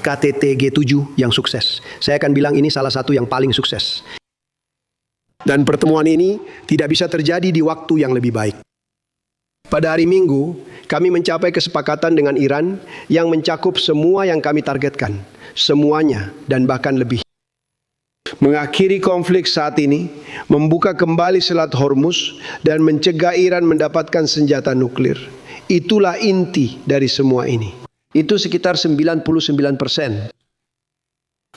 KTT G7 yang sukses. Saya akan bilang ini salah satu yang paling sukses. Dan pertemuan ini tidak bisa terjadi di waktu yang lebih baik. Pada hari Minggu, kami mencapai kesepakatan dengan Iran yang mencakup semua yang kami targetkan. Semuanya dan bahkan lebih. Mengakhiri konflik saat ini, membuka kembali Selat Hormuz, dan mencegah Iran mendapatkan senjata nuklir. Itulah inti dari semua ini. Itu sekitar 99%.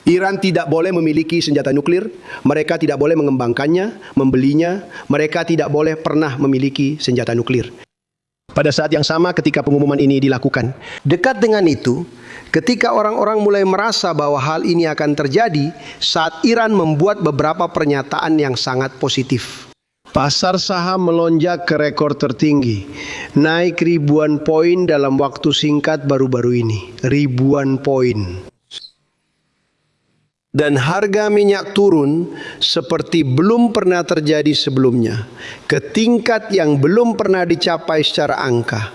Iran tidak boleh memiliki senjata nuklir, mereka tidak boleh mengembangkannya, membelinya, mereka tidak boleh pernah memiliki senjata nuklir. Pada saat yang sama ketika pengumuman ini dilakukan, dekat dengan itu, ketika orang-orang mulai merasa bahwa hal ini akan terjadi, saat Iran membuat beberapa pernyataan yang sangat positif. Pasar saham melonjak ke rekor tertinggi, naik ribuan poin dalam waktu singkat baru-baru ini, ribuan poin. Dan harga minyak turun seperti belum pernah terjadi sebelumnya, ke tingkat yang belum pernah dicapai secara angka.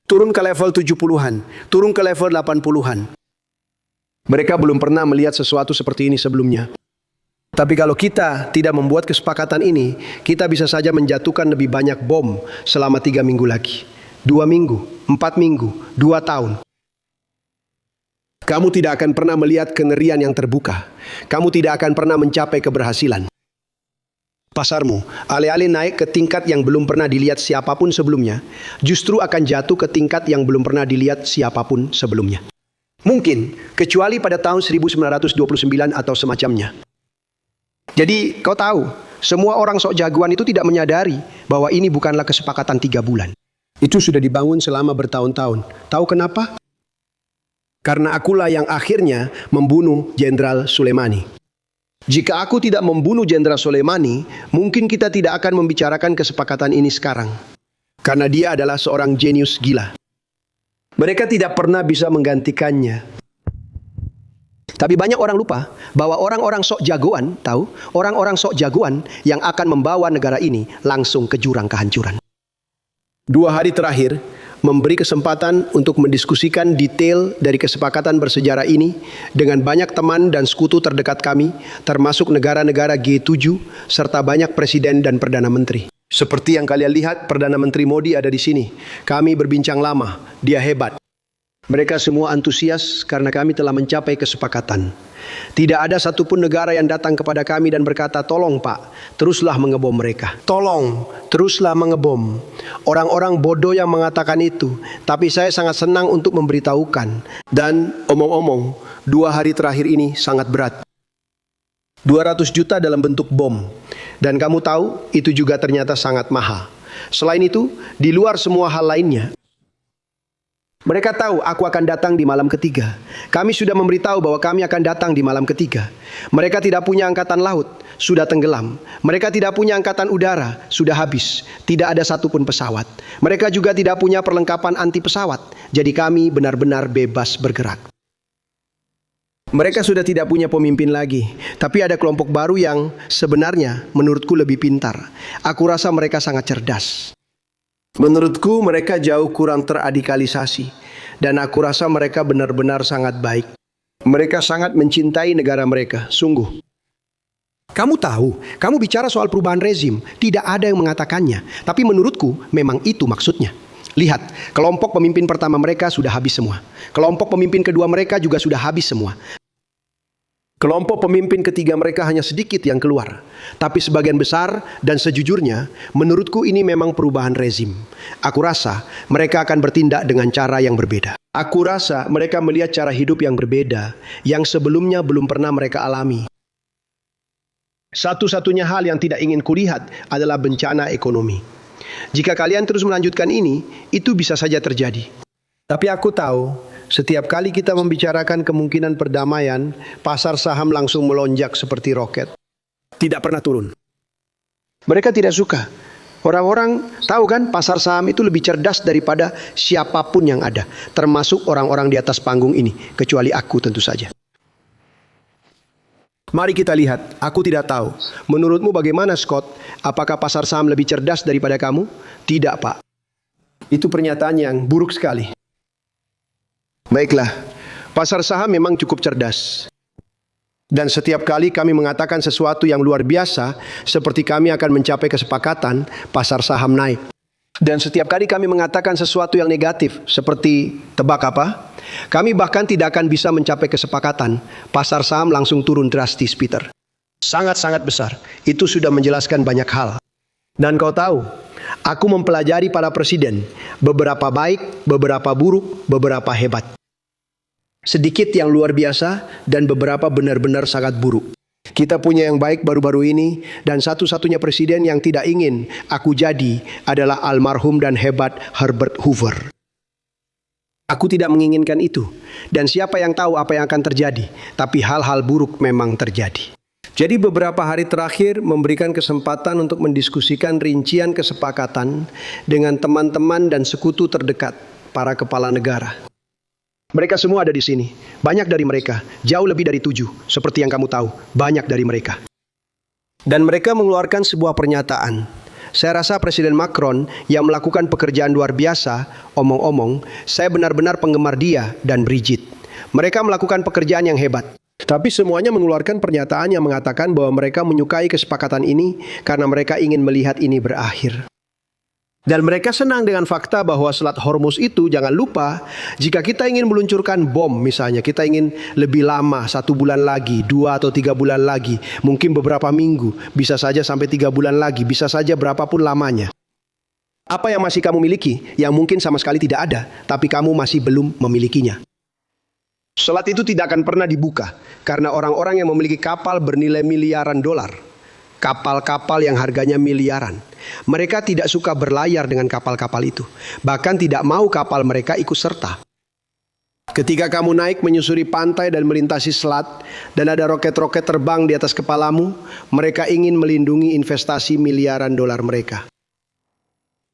Turun ke level 70-an, turun ke level 80-an. Mereka belum pernah melihat sesuatu seperti ini sebelumnya. Tapi kalau kita tidak membuat kesepakatan ini, kita bisa saja menjatuhkan lebih banyak bom selama 3 minggu lagi. 2 minggu, 4 minggu, 2 tahun. Kamu tidak akan pernah melihat kengerian yang terbuka. Kamu tidak akan pernah mencapai keberhasilan. Pasarmu, alih-alih naik ke tingkat yang belum pernah dilihat siapapun sebelumnya, justru akan jatuh ke tingkat yang belum pernah dilihat siapapun sebelumnya. Mungkin, kecuali pada tahun 1929 atau semacamnya. Jadi, kau tahu, semua orang sok jagoan itu tidak menyadari bahwa ini bukanlah kesepakatan 3 bulan. Itu sudah dibangun selama bertahun-tahun. Tahu kenapa? Karena akulah yang akhirnya membunuh Jenderal Soleimani. Jika aku tidak membunuh Jenderal Soleimani, mungkin kita tidak akan membicarakan kesepakatan ini sekarang. Karena dia adalah seorang jenius gila. Mereka tidak pernah bisa menggantikannya. Tapi banyak orang lupa bahwa orang-orang sok jagoan, tahu? Orang-orang sok jagoan yang akan membawa negara ini langsung ke jurang kehancuran. 2 hari terakhir, memberi kesempatan untuk mendiskusikan detail dari kesepakatan bersejarah ini dengan banyak teman dan sekutu terdekat kami, termasuk negara-negara G7, serta banyak presiden dan perdana menteri. Seperti yang kalian lihat, Perdana Menteri Modi ada di sini. Kami berbincang lama, dia hebat. Mereka semua antusias karena kami telah mencapai kesepakatan. Tidak ada satupun negara yang datang kepada kami dan berkata, "Tolong Pak, teruslah mengebom mereka. Tolong, teruslah mengebom." Orang-orang bodoh yang mengatakan itu, tapi saya sangat senang untuk memberitahukan. Dan omong-omong, 2 hari terakhir ini sangat berat. 200 juta dalam bentuk bom. Dan kamu tahu, itu juga ternyata sangat mahal. Selain itu, di luar semua hal lainnya, mereka tahu aku akan datang di malam ketiga. Kami sudah memberitahu bahwa kami akan datang di malam ketiga. Mereka tidak punya angkatan laut, sudah tenggelam. Mereka tidak punya angkatan udara, sudah habis. Tidak ada satupun pesawat. Mereka juga tidak punya perlengkapan anti pesawat. Jadi kami benar-benar bebas bergerak. Mereka sudah tidak punya pemimpin lagi. Tapi ada kelompok baru yang sebenarnya menurutku lebih pintar. Aku rasa mereka sangat cerdas. Menurutku mereka jauh kurang teradikalisasi. Dan aku rasa mereka benar-benar sangat baik. Mereka sangat mencintai negara mereka, sungguh. Kamu tahu, kamu bicara soal perubahan rezim, tidak ada yang mengatakannya. Tapi menurutku memang itu maksudnya. Lihat, kelompok pemimpin pertama mereka sudah habis semua. Kelompok pemimpin kedua mereka juga sudah habis semua. Kelompok pemimpin ketiga mereka hanya sedikit yang keluar. Tapi sebagian besar dan sejujurnya, menurutku ini memang perubahan rezim. Aku rasa mereka akan bertindak dengan cara yang berbeda. Aku rasa mereka melihat cara hidup yang berbeda, yang sebelumnya belum pernah mereka alami. Satu-satunya hal yang tidak ingin kulihat adalah bencana ekonomi. Jika kalian terus melanjutkan ini, itu bisa saja terjadi. Tapi aku tahu, setiap kali kita membicarakan kemungkinan perdamaian, pasar saham langsung melonjak seperti roket. Tidak pernah turun. Mereka tidak suka. Orang-orang tahu kan, pasar saham itu lebih cerdas daripada siapapun yang ada. Termasuk orang-orang di atas panggung ini. Kecuali aku tentu saja. Mari kita lihat, aku tidak tahu. Menurutmu bagaimana Scott? Apakah pasar saham lebih cerdas daripada kamu? Tidak Pak. Itu pernyataan yang buruk sekali. Baiklah, Pasar saham memang cukup cerdas. Dan setiap kali kami mengatakan sesuatu yang luar biasa, seperti kami akan mencapai kesepakatan, pasar saham naik. Dan setiap kali kami mengatakan sesuatu yang negatif, seperti tebak apa? Kami bahkan tidak akan bisa mencapai kesepakatan, pasar saham langsung turun drastis, Peter. Sangat-sangat besar. Itu sudah menjelaskan banyak hal. Dan kau tahu, aku mempelajari para presiden, beberapa baik, beberapa buruk, beberapa hebat. Sedikit yang luar biasa dan beberapa benar-benar sangat buruk. Kita punya yang baik baru-baru ini, dan satu-satunya presiden yang tidak ingin aku jadi adalah almarhum dan hebat Herbert Hoover. Aku tidak menginginkan itu, dan siapa yang tahu apa yang akan terjadi, tapi hal-hal buruk memang terjadi. Jadi beberapa hari terakhir memberikan kesempatan untuk mendiskusikan rincian kesepakatan dengan teman-teman dan sekutu terdekat para kepala negara. Mereka semua ada di sini. Banyak dari mereka, jauh lebih dari 7, seperti yang kamu tahu, banyak dari mereka. Dan mereka mengeluarkan sebuah pernyataan. Saya rasa Presiden Macron yang melakukan pekerjaan luar biasa, omong-omong, saya benar-benar penggemar dia dan Brigitte. Mereka melakukan pekerjaan yang hebat. Tapi semuanya mengeluarkan pernyataan yang mengatakan bahwa mereka menyukai kesepakatan ini karena mereka ingin melihat ini berakhir. Dan mereka senang dengan fakta bahwa Selat Hormuz itu, jangan lupa, jika kita ingin meluncurkan bom misalnya, kita ingin lebih lama, 1 bulan lagi, 2 atau 3 bulan lagi, mungkin beberapa minggu, bisa saja sampai 3 bulan lagi, bisa saja berapapun lamanya. Apa yang masih kamu miliki, yang mungkin sama sekali tidak ada, tapi kamu masih belum memilikinya. Selat itu tidak akan pernah dibuka, karena orang-orang yang memiliki kapal bernilai miliaran dolar. Kapal-kapal yang harganya miliaran. Mereka tidak suka berlayar dengan kapal-kapal itu. Bahkan tidak mau kapal mereka ikut serta. Ketika kamu naik menyusuri pantai dan melintasi selat, dan ada roket-roket terbang di atas kepalamu, mereka ingin melindungi investasi miliaran dolar mereka.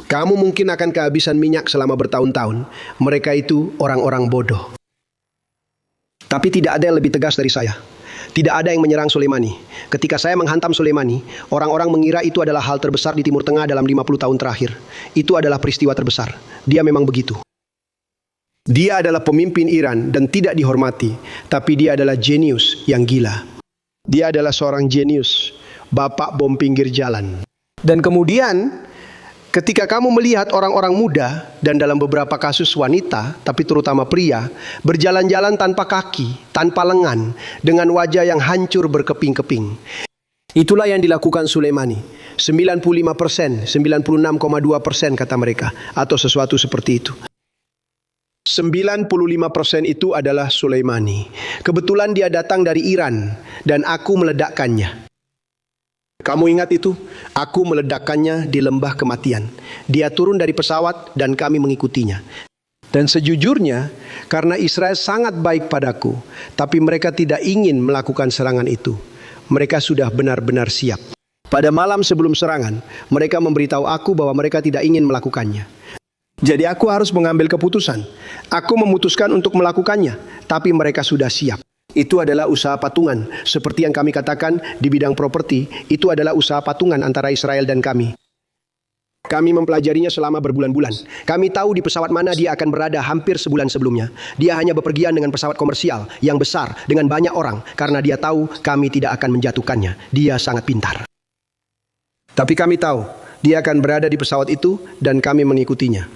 Kamu mungkin akan kehabisan minyak selama bertahun-tahun. Mereka itu orang-orang bodoh. Tapi tidak ada yang lebih tegas dari saya. Tidak ada yang menyerang Soleimani. Ketika saya menghantam Soleimani, orang-orang mengira itu adalah hal terbesar di Timur Tengah dalam 50 tahun terakhir. Itu adalah peristiwa terbesar. Dia memang begitu. Dia adalah pemimpin Iran dan tidak dihormati, tapi dia adalah jenius yang gila. Dia adalah seorang jenius, bapak bom pinggir jalan. Dan kemudian, ketika kamu melihat orang-orang muda, dan dalam beberapa kasus wanita, tapi terutama pria, berjalan-jalan tanpa kaki, tanpa lengan, dengan wajah yang hancur berkeping-keping. Itulah yang dilakukan Soleimani. 95%, 96,2% kata mereka, atau sesuatu seperti itu. 95% itu adalah Soleimani. Kebetulan dia datang dari Iran, dan aku meledakkannya. Kamu ingat itu? Aku meledakkannya di lembah kematian. Dia turun dari pesawat dan kami mengikutinya. Dan sejujurnya, karena Israel sangat baik padaku, tapi mereka tidak ingin melakukan serangan itu. Mereka sudah benar-benar siap. Pada malam sebelum serangan, mereka memberitahu aku bahwa mereka tidak ingin melakukannya. Jadi aku harus mengambil keputusan. Aku memutuskan untuk melakukannya, tapi mereka sudah siap. Itu adalah usaha patungan. Seperti yang kami katakan di bidang properti, itu adalah usaha patungan antara Israel dan kami. Kami mempelajarinya selama berbulan-bulan. Kami tahu di pesawat mana dia akan berada hampir sebulan sebelumnya. Dia hanya bepergian dengan pesawat komersial yang besar dengan banyak orang karena dia tahu kami tidak akan menjatuhkannya. Dia sangat pintar. Tapi kami tahu dia akan berada di pesawat itu dan kami mengikutinya.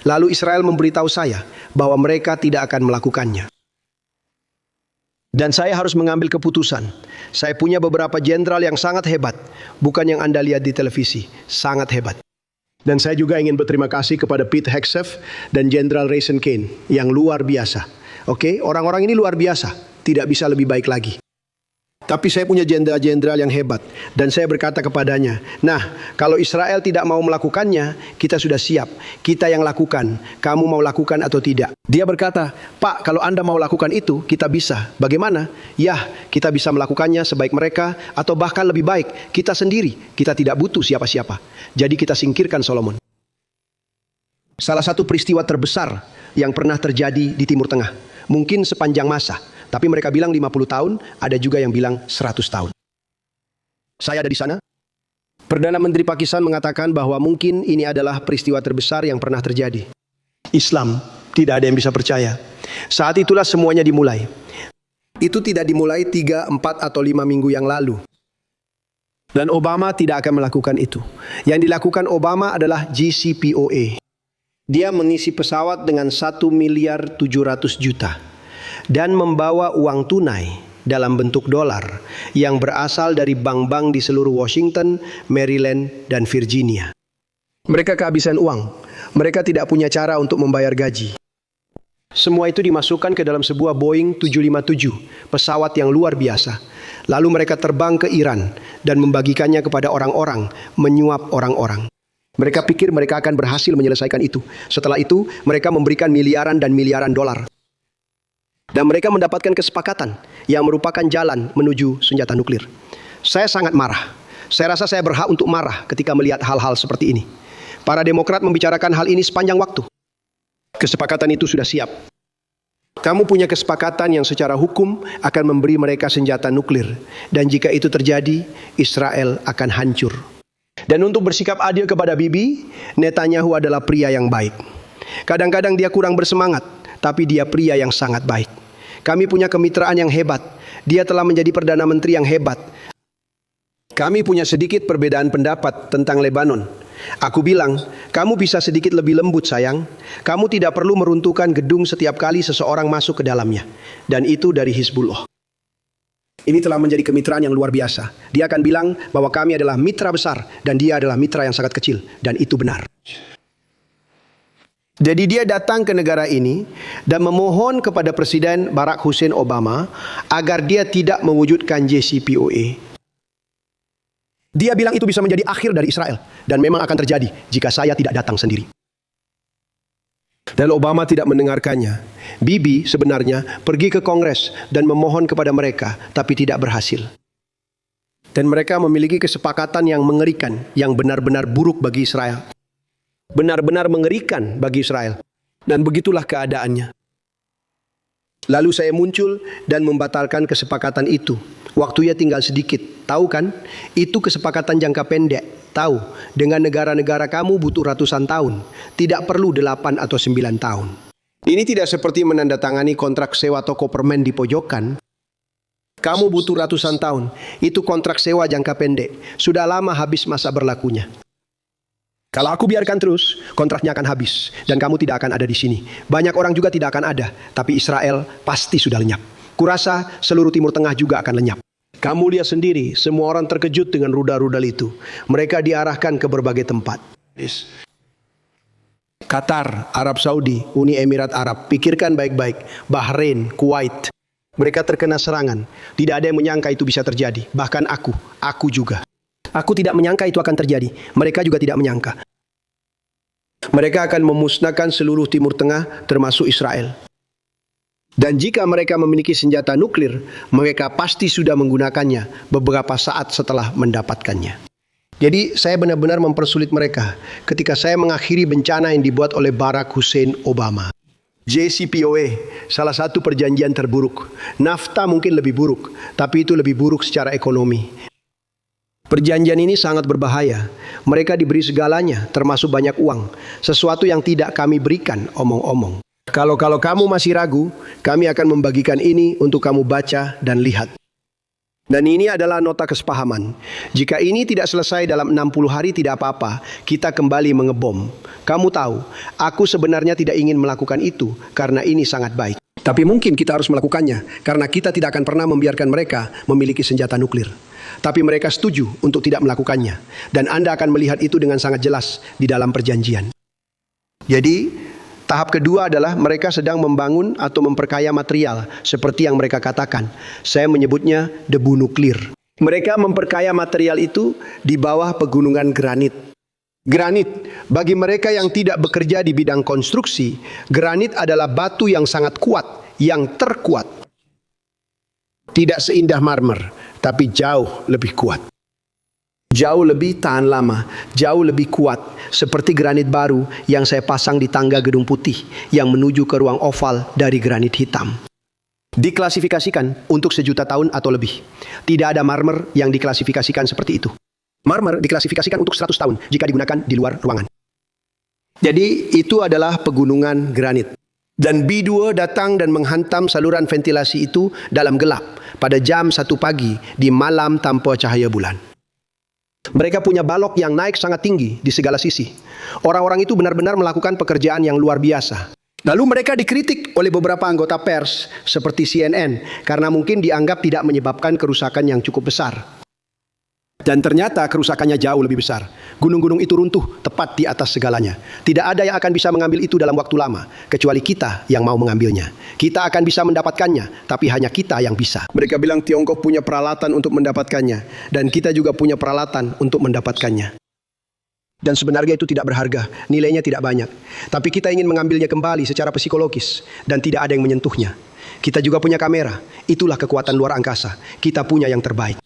Lalu Israel memberitahu saya bahwa mereka tidak akan melakukannya. Dan saya harus mengambil keputusan. Saya punya beberapa jenderal yang sangat hebat. Bukan yang Anda lihat di televisi. Sangat hebat. Dan saya juga ingin berterima kasih kepada Pete Hegseth dan Jenderal Raisin Kane. Yang luar biasa. Oke, orang-orang ini luar biasa. Tidak bisa lebih baik lagi. Tapi saya punya jenderal-jenderal yang hebat. Dan saya berkata kepadanya, nah, kalau Israel tidak mau melakukannya, kita sudah siap. Kita yang lakukan. Kamu mau lakukan atau tidak? Dia berkata, Pak, kalau Anda mau lakukan itu, kita bisa. Bagaimana? Ya, kita bisa melakukannya sebaik mereka, atau bahkan lebih baik, kita sendiri. Kita tidak butuh siapa-siapa. Jadi kita singkirkan Solomon. Salah satu peristiwa terbesar yang pernah terjadi di Timur Tengah. Mungkin sepanjang masa. Tapi mereka bilang 50 tahun, ada juga yang bilang 100 tahun. Saya ada di sana. Perdana Menteri Pakistan mengatakan bahwa mungkin ini adalah peristiwa terbesar yang pernah terjadi. Islam Tidak ada yang bisa percaya. Saat itulah semuanya dimulai. Itu tidak dimulai 3, 4, atau 5 minggu yang lalu. Dan Obama tidak akan melakukan itu. Yang dilakukan Obama adalah JCPOA. Dia mengisi pesawat dengan 1.700.000.000 dan membawa uang tunai dalam bentuk dolar yang berasal dari bank-bank di seluruh Washington, Maryland, dan Virginia. Mereka kehabisan uang. Mereka tidak punya cara untuk membayar gaji. Semua itu dimasukkan ke dalam sebuah Boeing 757, pesawat yang luar biasa. Lalu mereka terbang ke Iran dan membagikannya kepada orang-orang, menyuap orang-orang. Mereka pikir mereka akan berhasil menyelesaikan itu. Setelah itu, mereka memberikan miliaran dan miliaran dolar. Dan mereka mendapatkan kesepakatan yang merupakan jalan menuju senjata nuklir. Saya sangat marah. Saya rasa saya berhak untuk marah ketika melihat hal-hal seperti ini. Para Demokrat membicarakan hal ini sepanjang waktu. Kesepakatan itu sudah siap. Kamu punya kesepakatan yang secara hukum akan memberi mereka senjata nuklir. Dan jika itu terjadi, Israel akan hancur. Dan untuk bersikap adil kepada Bibi, Netanyahu adalah pria yang baik. Kadang-kadang dia kurang bersemangat, tapi dia pria yang sangat baik. Kami punya kemitraan yang hebat. Dia telah menjadi Perdana Menteri yang hebat. Kami punya sedikit perbedaan pendapat tentang Lebanon. Aku bilang, kamu bisa sedikit lebih lembut sayang. Kamu tidak perlu meruntuhkan gedung setiap kali seseorang masuk ke dalamnya. Dan itu dari Hizbullah. Ini telah menjadi kemitraan yang luar biasa. Dia akan bilang bahwa kami adalah mitra besar dan dia adalah mitra yang sangat kecil. Dan itu benar. Jadi dia datang ke negara ini dan memohon kepada Presiden Barack Hussein Obama agar dia tidak mewujudkan JCPOA. Dia bilang itu bisa menjadi akhir dari Israel. Dan memang akan terjadi jika saya tidak datang sendiri. Dan Obama tidak mendengarkannya. Bibi sebenarnya pergi ke Kongres dan memohon kepada mereka, tapi tidak berhasil. Dan mereka memiliki kesepakatan yang mengerikan, yang benar-benar buruk bagi Israel. Benar-benar mengerikan bagi Israel. Dan begitulah keadaannya. Lalu saya muncul dan membatalkan kesepakatan itu. Waktunya tinggal sedikit. Tahu kan? Itu kesepakatan jangka pendek. Tahu, dengan negara-negara kamu butuh ratusan tahun. Tidak perlu 8 atau 9 tahun. Ini tidak seperti menandatangani kontrak sewa toko permen di pojokan. Kamu butuh ratusan tahun. Itu kontrak sewa jangka pendek. Sudah lama habis masa berlakunya. Kalau aku biarkan terus, kontraknya akan habis. Dan kamu tidak akan ada di sini. Banyak orang juga tidak akan ada. Tapi Israel pasti sudah lenyap. Kurasa seluruh Timur Tengah juga akan lenyap. Kamu lihat sendiri, semua orang terkejut dengan rudal-rudal itu. Mereka diarahkan ke berbagai tempat. Qatar, Arab Saudi, Uni Emirat Arab. Pikirkan baik-baik. Bahrain, Kuwait. Mereka terkena serangan. Tidak ada yang menyangka itu bisa terjadi. Bahkan aku juga. Aku tidak menyangka itu akan terjadi. Mereka juga tidak menyangka. Mereka akan memusnahkan seluruh Timur Tengah, termasuk Israel. Dan jika mereka memiliki senjata nuklir, mereka pasti sudah menggunakannya beberapa saat setelah mendapatkannya. Jadi saya benar-benar mempersulit mereka ketika saya mengakhiri bencana yang dibuat oleh Barack Hussein Obama. JCPOA, salah satu perjanjian terburuk. NAFTA mungkin lebih buruk, tapi itu lebih buruk secara ekonomi. Perjanjian ini sangat berbahaya. Mereka diberi segalanya, termasuk banyak uang. Sesuatu yang tidak kami berikan, omong-omong. Kalau kamu masih ragu, kami akan membagikan ini untuk kamu baca dan lihat. Dan ini adalah nota kesepahaman. Jika ini tidak selesai dalam 60 hari tidak apa-apa, kita kembali mengebom. Kamu tahu, aku sebenarnya tidak ingin melakukan itu karena ini sangat baik. Tapi mungkin kita harus melakukannya karena kita tidak akan pernah membiarkan mereka memiliki senjata nuklir. Tapi mereka setuju untuk tidak melakukannya. Dan Anda akan melihat itu dengan sangat jelas di dalam perjanjian. Jadi, tahap kedua adalah mereka sedang membangun atau memperkaya material seperti yang mereka katakan. Saya menyebutnya debu nuklir. Mereka memperkaya material itu di bawah pegunungan granit. Granit, bagi mereka yang tidak bekerja di bidang konstruksi, granit adalah batu yang sangat kuat, yang terkuat. Tidak seindah marmer, tapi jauh lebih kuat. Jauh lebih tahan lama, jauh lebih kuat, seperti granit baru yang saya pasang di tangga Gedung Putih yang menuju ke ruang oval dari granit hitam. Diklasifikasikan untuk 1.000.000 tahun atau lebih. Tidak ada marmer yang diklasifikasikan seperti itu. Marmer diklasifikasikan untuk 100 tahun jika digunakan di luar ruangan. Jadi itu adalah pegunungan granit. Dan B2 datang dan menghantam saluran ventilasi itu dalam gelap pada jam 1 pagi di malam tanpa cahaya bulan. Mereka punya balok yang naik sangat tinggi di segala sisi. Orang-orang itu benar-benar melakukan pekerjaan yang luar biasa. Lalu mereka dikritik oleh beberapa anggota pers seperti CNN karena mungkin dianggap tidak menyebabkan kerusakan yang cukup besar. Dan ternyata kerusakannya jauh lebih besar. Gunung-gunung itu runtuh tepat di atas segalanya. Tidak ada yang akan bisa mengambil itu dalam waktu lama, kecuali kita yang mau mengambilnya. Kita akan bisa mendapatkannya, tapi hanya kita yang bisa. Mereka bilang Tiongkok punya peralatan untuk mendapatkannya, dan kita juga punya peralatan untuk mendapatkannya. Dan sebenarnya itu tidak berharga, nilainya tidak banyak. Tapi kita ingin mengambilnya kembali secara psikologis, dan tidak ada yang menyentuhnya. Kita juga punya kamera, itulah kekuatan luar angkasa. Kita punya yang terbaik.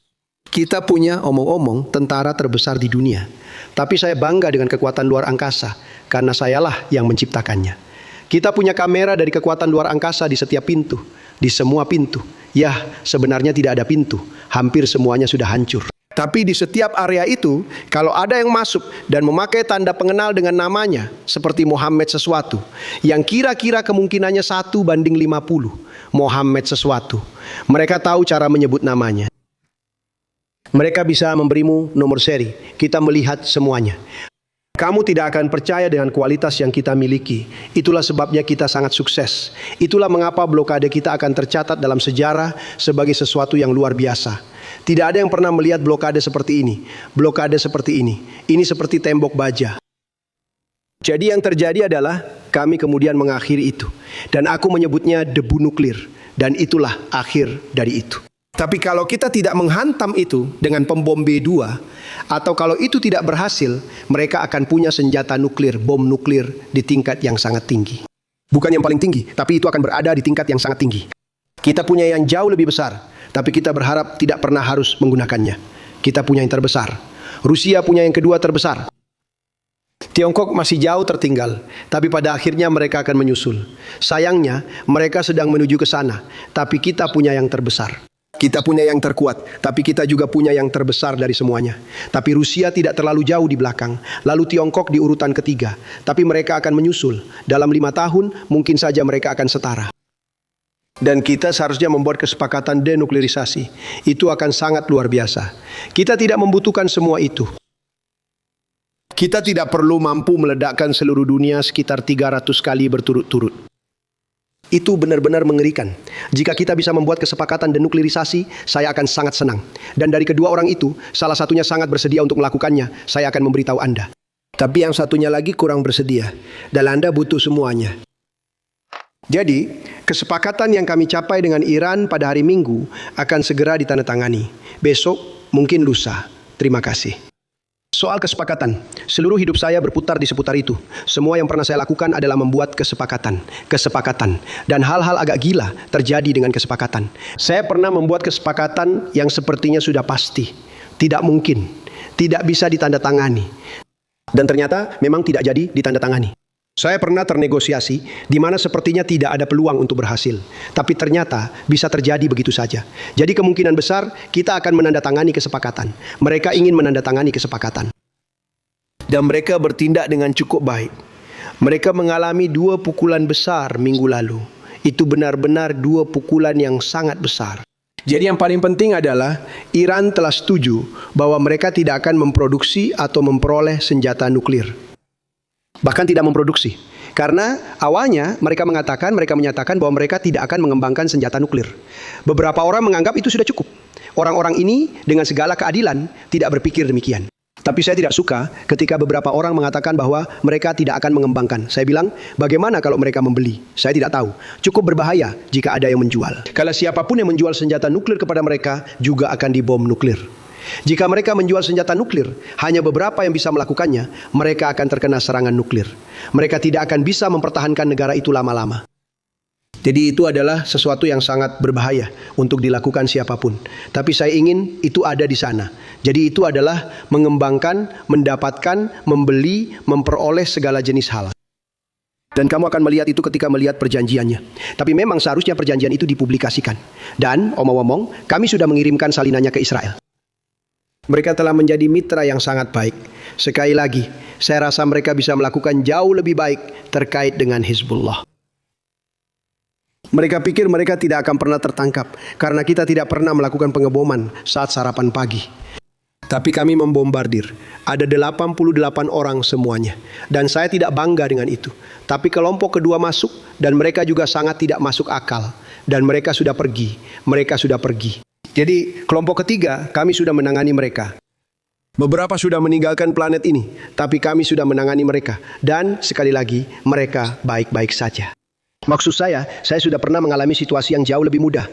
Kita punya omong-omong tentara terbesar di dunia. Tapi saya bangga dengan kekuatan luar angkasa karena sayalah yang menciptakannya. Kita punya kamera dari kekuatan luar angkasa di setiap pintu, di semua pintu. Ya, sebenarnya tidak ada pintu, hampir semuanya sudah hancur. Tapi di setiap area itu, kalau ada yang masuk dan memakai tanda pengenal dengan namanya, seperti Muhammad sesuatu, yang kira-kira kemungkinannya 1:50, Muhammad sesuatu, mereka tahu cara menyebut namanya. Mereka bisa memberimu nomor seri. Kita melihat semuanya. Kamu tidak akan percaya dengan kualitas yang kita miliki. Itulah sebabnya kita sangat sukses. Itulah mengapa blokade kita akan tercatat dalam sejarah sebagai sesuatu yang luar biasa. Tidak ada yang pernah melihat blokade seperti ini. Blokade seperti ini. Ini seperti tembok baja. Jadi yang terjadi adalah kami kemudian mengakhiri itu. Dan aku menyebutnya debu nuklir. Dan itulah akhir dari itu. Tapi kalau kita tidak menghantam itu dengan pembom B2, atau kalau itu tidak berhasil, mereka akan punya senjata nuklir, bom nuklir di tingkat yang sangat tinggi. Bukan yang paling tinggi, tapi itu akan berada di tingkat yang sangat tinggi. Kita punya yang jauh lebih besar, tapi kita berharap tidak pernah harus menggunakannya. Kita punya yang terbesar. Rusia punya yang kedua terbesar. Tiongkok masih jauh tertinggal, tapi pada akhirnya mereka akan menyusul. Sayangnya, mereka sedang menuju ke sana, tapi kita punya yang terbesar. Kita punya yang terkuat, tapi kita juga punya yang terbesar dari semuanya. Tapi Rusia tidak terlalu jauh di belakang, lalu Tiongkok di urutan ketiga. Tapi mereka akan menyusul. Dalam 5 tahun, mungkin saja mereka akan setara. Dan kita seharusnya membuat kesepakatan denuklirisasi. Itu akan sangat luar biasa. Kita tidak membutuhkan semua itu. Kita tidak perlu mampu meledakkan seluruh dunia sekitar 300 kali berturut-turut. Itu benar-benar mengerikan. Jika kita bisa membuat kesepakatan denuklirisasi, saya akan sangat senang. Dan dari kedua orang itu, salah satunya sangat bersedia untuk melakukannya. Saya akan memberitahu Anda. Tapi yang satunya lagi kurang bersedia. Dan Anda butuh semuanya. Jadi, kesepakatan yang kami capai dengan Iran pada hari Minggu akan segera ditandatangani. Besok, mungkin lusa. Terima kasih. Soal kesepakatan, seluruh hidup saya berputar di seputar itu. Semua yang pernah saya lakukan adalah membuat kesepakatan, dan hal-hal agak gila terjadi dengan kesepakatan. Saya pernah membuat kesepakatan yang sepertinya sudah pasti, tidak mungkin, tidak bisa ditandatangani, dan ternyata memang tidak jadi ditandatangani. Saya pernah ternegosiasi di mana sepertinya tidak ada peluang untuk berhasil, tapi ternyata bisa terjadi begitu saja. Jadi kemungkinan besar kita akan menandatangani kesepakatan. Mereka ingin menandatangani kesepakatan. Dan mereka bertindak dengan cukup baik. Mereka mengalami 2 pukulan besar minggu lalu. Itu benar-benar 2 pukulan yang sangat besar. Jadi yang paling penting adalah Iran telah setuju bahwa mereka tidak akan memproduksi atau memperoleh senjata nuklir. Bahkan tidak memproduksi. Karena awalnya mereka menyatakan bahwa mereka tidak akan mengembangkan senjata nuklir. Beberapa orang menganggap itu sudah cukup. Orang-orang ini dengan segala keadilan tidak berpikir demikian. Tapi saya tidak suka ketika beberapa orang mengatakan bahwa mereka tidak akan mengembangkan. Saya bilang, bagaimana kalau mereka membeli? Saya tidak tahu. Cukup berbahaya jika ada yang menjual. Kalau siapapun yang menjual senjata nuklir kepada mereka juga akan dibom nuklir. Jika mereka menjual senjata nuklir, hanya beberapa yang bisa melakukannya, mereka akan terkena serangan nuklir. Mereka tidak akan bisa mempertahankan negara itu lama-lama. Jadi itu adalah sesuatu yang sangat berbahaya untuk dilakukan siapapun. Tapi saya ingin itu ada di sana. Jadi itu adalah mengembangkan, mendapatkan, membeli, memperoleh segala jenis hal. Dan kamu akan melihat itu ketika melihat perjanjiannya. Tapi memang seharusnya perjanjian itu dipublikasikan. Dan omong-omong, kami sudah mengirimkan salinannya ke Israel. Mereka telah menjadi mitra yang sangat baik. Sekali lagi, saya rasa mereka bisa melakukan jauh lebih baik terkait dengan Hizbullah. Mereka pikir mereka tidak akan pernah tertangkap karena kita tidak pernah melakukan pengeboman saat sarapan pagi. Tapi kami membombardir. Ada 88 orang semuanya. Dan saya tidak bangga dengan itu. Tapi kelompok kedua masuk dan mereka juga sangat tidak masuk akal. Dan mereka sudah pergi. Mereka sudah pergi. Jadi kelompok ketiga kami sudah menangani mereka. Beberapa sudah meninggalkan planet ini. Tapi kami sudah menangani mereka. Dan sekali lagi mereka baik-baik saja. Maksud saya sudah pernah mengalami situasi yang jauh lebih mudah.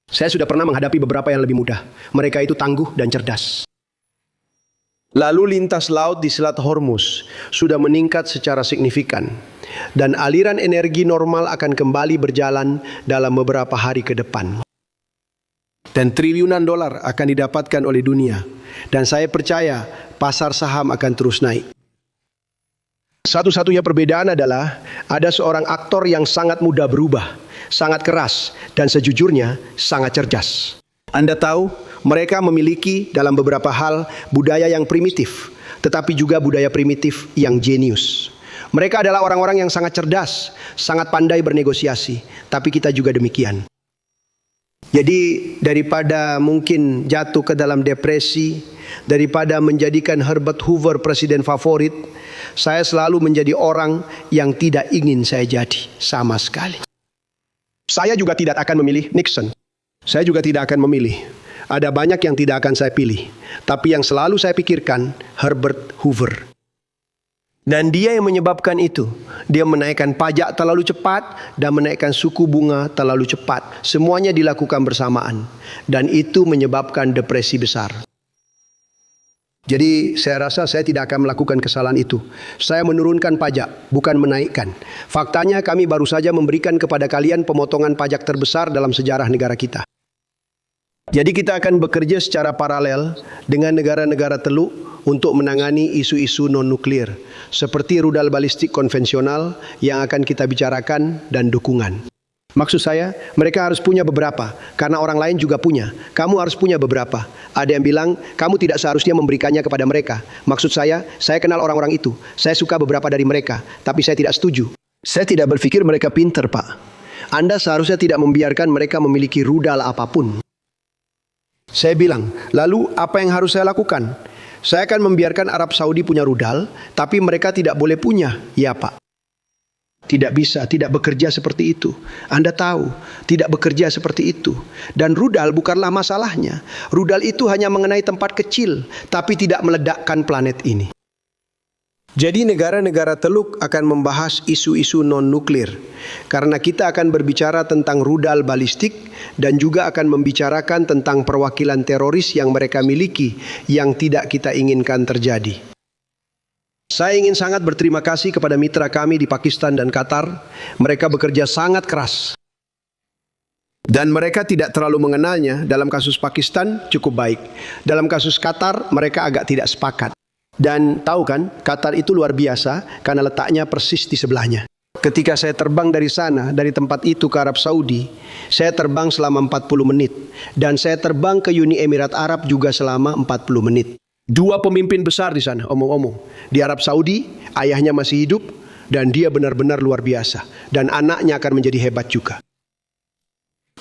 Saya sudah pernah menghadapi beberapa yang lebih mudah. Mereka itu tangguh dan cerdas. Lalu lintas laut di Selat Hormuz sudah meningkat secara signifikan. Dan aliran energi normal akan kembali berjalan dalam beberapa hari ke depan. Dan triliunan dolar akan didapatkan oleh dunia. Dan saya percaya pasar saham akan terus naik. Satu-satunya perbedaan adalah ada seorang aktor yang sangat mudah berubah, sangat keras, dan sejujurnya sangat cerdas. Anda tahu, mereka memiliki dalam beberapa hal budaya yang primitif, tetapi juga budaya primitif yang jenius. Mereka adalah orang-orang yang sangat cerdas, sangat pandai bernegosiasi, tapi kita juga demikian. Jadi daripada mungkin jatuh ke dalam depresi, daripada menjadikan Herbert Hoover presiden favorit, saya selalu menjadi orang yang tidak ingin saya jadi sama sekali. Saya juga tidak akan memilih Nixon. Saya juga tidak akan memilih. Ada banyak yang tidak akan saya pilih. Tapi yang selalu saya pikirkan, Herbert Hoover. Dan dia yang menyebabkan itu. Dia menaikkan pajak terlalu cepat dan menaikkan suku bunga terlalu cepat. Semuanya dilakukan bersamaan. Dan itu menyebabkan depresi besar. Jadi saya rasa saya tidak akan melakukan kesalahan itu. Saya menurunkan pajak, bukan menaikkan. Faktanya kami baru saja memberikan kepada kalian pemotongan pajak terbesar dalam sejarah negara kita. Jadi kita akan bekerja secara paralel dengan negara-negara Teluk untuk menangani isu-isu non-nuklir. Seperti rudal balistik konvensional yang akan kita bicarakan dan dukungan. Maksud saya, mereka harus punya beberapa, karena orang lain juga punya. Kamu harus punya beberapa. Ada yang bilang, kamu tidak seharusnya memberikannya kepada mereka. Maksud saya kenal orang-orang itu. Saya suka beberapa dari mereka, tapi saya tidak setuju. Saya tidak berpikir mereka pintar, Pak. Anda seharusnya tidak membiarkan mereka memiliki rudal apapun. Saya bilang, lalu apa yang harus saya lakukan? Saya akan membiarkan Arab Saudi punya rudal, tapi mereka tidak boleh punya. Ya, Pak. Tidak bisa, tidak bekerja seperti itu. Anda tahu, tidak bekerja seperti itu. Dan rudal bukanlah masalahnya. Rudal itu hanya mengenai tempat kecil, tapi tidak meledakkan planet ini. Jadi negara-negara Teluk akan membahas isu-isu non-nuklir. Karena kita akan berbicara tentang rudal balistik dan juga akan membicarakan tentang perwakilan teroris yang mereka miliki yang tidak kita inginkan terjadi. Saya ingin sangat berterima kasih kepada mitra kami di Pakistan dan Qatar. Mereka bekerja sangat keras. Dan mereka tidak terlalu mengenalnya. Dalam kasus Pakistan cukup baik. Dalam kasus Qatar mereka agak tidak sepakat. Dan tahu kan, Qatar itu luar biasa karena letaknya persis di sebelahnya. Ketika saya terbang dari sana, dari tempat itu ke Arab Saudi, saya terbang selama 40 menit. Dan saya terbang ke Uni Emirat Arab juga selama 40 menit. Dua pemimpin besar di sana, omong-omong. Di Arab Saudi, ayahnya masih hidup, dan dia benar-benar luar biasa. Dan anaknya akan menjadi hebat juga.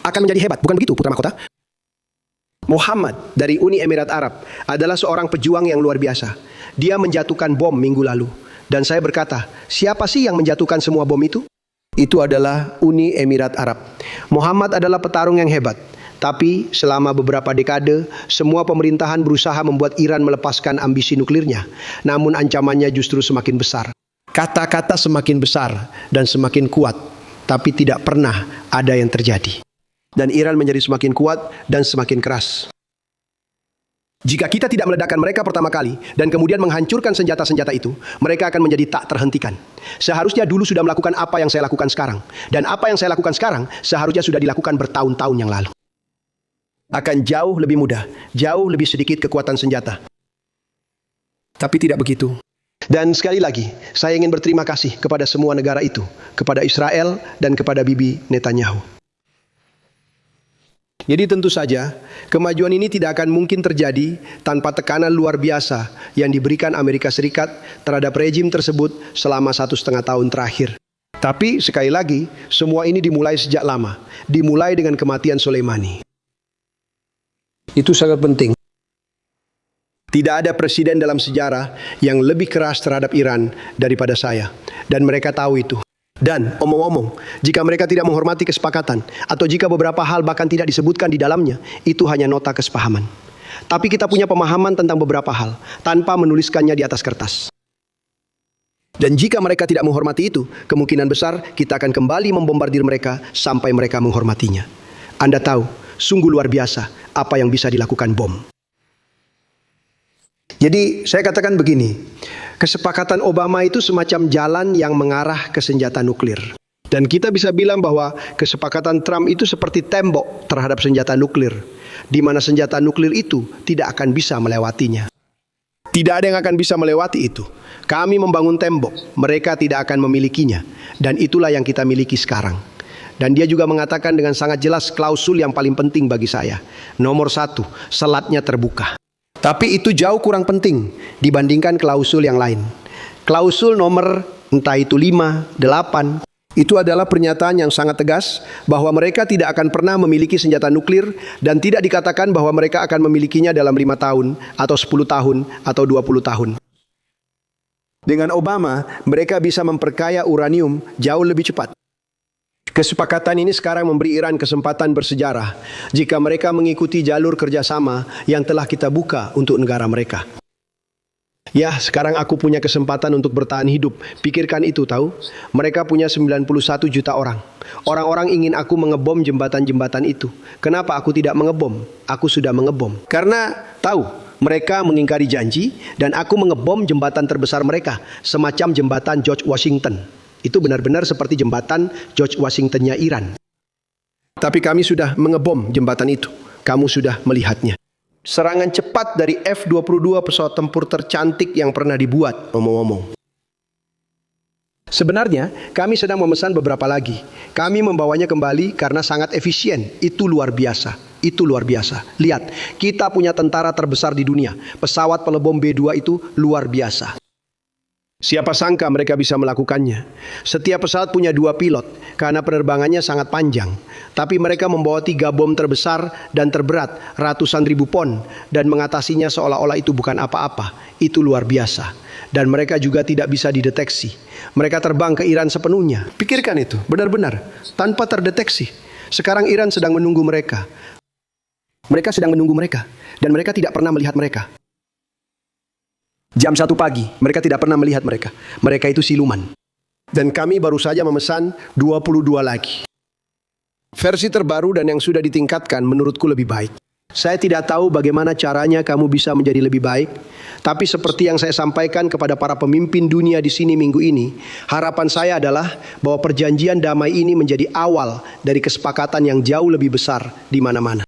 Akan menjadi hebat, bukan begitu putra mahkota? Muhammad dari Uni Emirat Arab adalah seorang pejuang yang luar biasa. Dia menjatuhkan bom minggu lalu. Dan saya berkata, siapa sih yang menjatuhkan semua bom itu? Itu adalah Uni Emirat Arab. Muhammad adalah petarung yang hebat. Tapi selama beberapa dekade, semua pemerintahan berusaha membuat Iran melepaskan ambisi nuklirnya. Namun ancamannya justru semakin besar. Kata-kata semakin besar dan semakin kuat, tapi tidak pernah ada yang terjadi. Dan Iran menjadi semakin kuat dan semakin keras. Jika kita tidak meledakkan mereka pertama kali dan kemudian menghancurkan senjata-senjata itu, mereka akan menjadi tak terhentikan. Seharusnya dulu sudah melakukan apa yang saya lakukan sekarang. Dan apa yang saya lakukan sekarang seharusnya sudah dilakukan bertahun-tahun yang lalu. Akan jauh lebih mudah, jauh lebih sedikit kekuatan senjata. Tapi tidak begitu. Dan sekali lagi, saya ingin berterima kasih kepada semua negara itu, kepada Israel dan kepada Bibi Netanyahu. Jadi tentu saja, kemajuan ini tidak akan mungkin terjadi tanpa tekanan luar biasa yang diberikan Amerika Serikat terhadap rejim tersebut selama 1,5 tahun terakhir. Tapi sekali lagi, semua ini dimulai sejak lama. Dimulai dengan kematian Soleimani. Itu sangat penting. Tidak ada presiden dalam sejarah yang lebih keras terhadap Iran daripada saya. Dan mereka tahu itu. Dan omong-omong, jika mereka tidak menghormati kesepakatan, atau jika beberapa hal bahkan tidak disebutkan di dalamnya, itu hanya nota kesepahaman. Tapi kita punya pemahaman tentang beberapa hal, tanpa menuliskannya di atas kertas. Dan jika mereka tidak menghormati itu, kemungkinan besar kita akan kembali membombardir mereka sampai mereka menghormatinya. Anda tahu, sungguh luar biasa apa yang bisa dilakukan bom. Jadi saya katakan begini, kesepakatan Obama itu semacam jalan yang mengarah ke senjata nuklir. Dan kita bisa bilang bahwa kesepakatan Trump itu seperti tembok terhadap senjata nuklir, di mana senjata nuklir itu tidak akan bisa melewatinya. Tidak ada yang akan bisa melewati itu. Kami membangun tembok, mereka tidak akan memilikinya. Dan itulah yang kita miliki sekarang. Dan dia juga mengatakan dengan sangat jelas klausul yang paling penting bagi saya. Nomor 1, selatnya terbuka. Tapi itu jauh kurang penting dibandingkan klausul yang lain. Klausul nomor entah itu 5, 8, itu adalah pernyataan yang sangat tegas bahwa mereka tidak akan pernah memiliki senjata nuklir dan tidak dikatakan bahwa mereka akan memilikinya dalam 5 tahun atau 10 tahun atau 20 tahun. Dengan Obama, mereka bisa memperkaya uranium jauh lebih cepat. Kesepakatan ini sekarang memberi Iran kesempatan bersejarah jika mereka mengikuti jalur kerjasama yang telah kita buka untuk negara mereka. Ya, sekarang aku punya kesempatan untuk bertahan hidup. Pikirkan itu, tahu? Mereka punya 91 juta orang. Orang-orang ingin aku mengebom jembatan-jembatan itu. Kenapa aku tidak mengebom? Aku sudah mengebom. Karena tahu, mereka mengingkari janji dan aku mengebom jembatan terbesar mereka, semacam jembatan George Washington. Itu benar-benar seperti jembatan George Washington-nya Iran. Tapi kami sudah mengebom jembatan itu. Kamu sudah melihatnya. Serangan cepat dari F-22 pesawat tempur tercantik yang pernah dibuat, omong-omong. Sebenarnya, kami sedang memesan beberapa lagi. Kami membawanya kembali karena sangat efisien. Itu luar biasa. Itu luar biasa. Lihat, kita punya tentara terbesar di dunia. Pesawat pelebom B-2 itu luar biasa. Siapa sangka mereka bisa melakukannya. Setiap pesawat punya 2 pilot karena penerbangannya sangat panjang. Tapi mereka membawa 3 bom terbesar dan terberat ratusan ribu pon dan mengatasinya seolah-olah itu bukan apa-apa. Itu luar biasa. Dan mereka juga tidak bisa dideteksi. Mereka terbang ke Iran sepenuhnya. Pikirkan itu, benar-benar tanpa terdeteksi. Sekarang Iran sedang menunggu mereka. Mereka sedang menunggu mereka dan mereka tidak pernah melihat mereka. Jam 1 pagi, mereka tidak pernah melihat mereka. Mereka itu siluman. Dan kami baru saja memesan 22 lagi. Versi terbaru dan yang sudah ditingkatkan menurutku lebih baik. Saya tidak tahu bagaimana caranya kamu bisa menjadi lebih baik. Tapi seperti yang saya sampaikan kepada para pemimpin dunia di sini minggu ini, harapan saya adalah bahwa perjanjian damai ini menjadi awal dari kesepakatan yang jauh lebih besar di mana-mana.